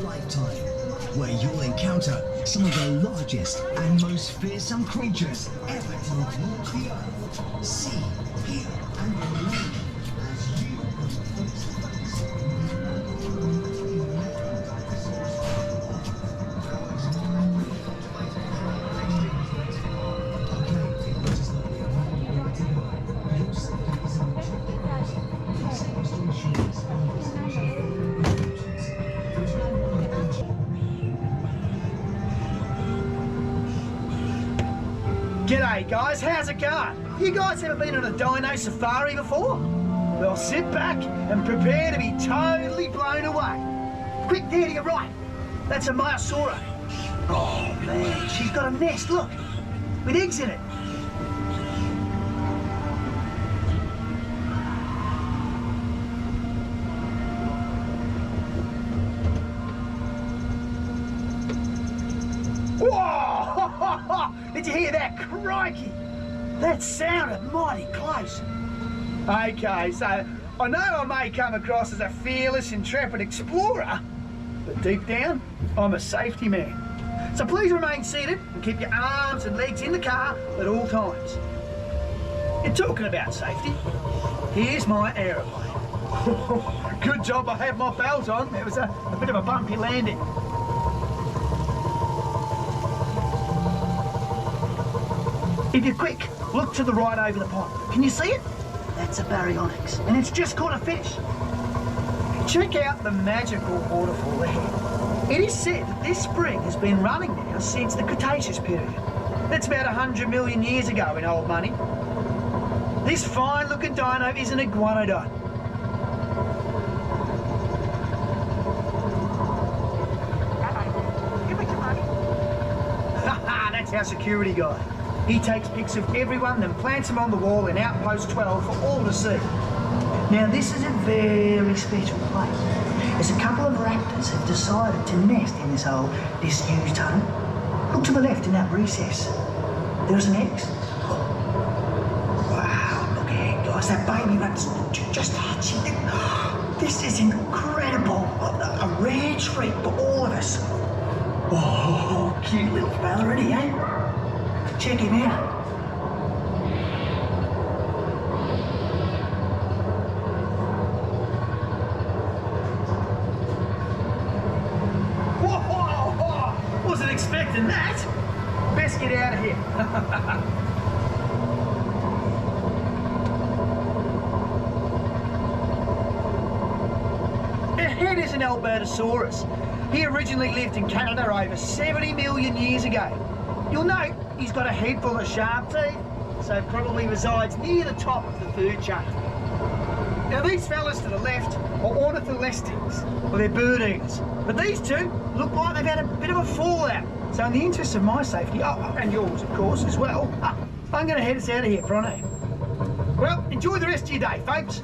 Lifetime, where you'll encounter some of the largest and most fearsome creatures ever to walk the earth. See, hear, and believe as you G'day guys, how's it going? You guys ever been on a dino safari before? Well, sit back and prepare to be totally blown away. Quick, there to your right. That's a Dinosaur. Oh man, she's got a nest, look, with eggs in it. Whoa! Did you hear that? Crikey! That sounded mighty close. Okay, so I know I may come across as a fearless, intrepid explorer, but deep down, I'm a safety man. So please remain seated and keep your arms and legs in the car at all times. You're talking about safety. Here's my aeroplane. Good job I had my belt on. It was a bit of a bumpy landing. If you're quick, look to the right over the pond. Can you see it? That's a baryonyx, and it's just caught a fish. Check out the magical waterfall ahead. It is said that this spring has been running now since the Cretaceous period. That's about 100 million years ago in old money. This fine-looking dino is an iguanodon. Haha, that's our security guy. He takes pics of everyone, then plants them on the wall in Outpost 12 for all to see. Now this is a very special place, as a couple of raptors have decided to nest in this old disused home. Look to the left in that recess. There's an egg. Wow, look ahead guys, that baby raptor's just hatching it. This is incredible, a rare treat for all of us. Oh, cute little fella, isn't he, eh? Check him out. Whoa, wasn't expecting that. Best get out of here. Ahead is an Albertosaurus. He originally lived in Canada over 70 million years ago. You'll note he's got a head full of sharp teeth, so probably resides near the top of the food chain. Now these fellas to the left are ornitholestics, or they're bird eaters. But these two look like they've had a bit of a fallout. So in the interest of my safety, and yours of course as well, I'm going to head us out of here pronto. Well, enjoy the rest of your day, folks.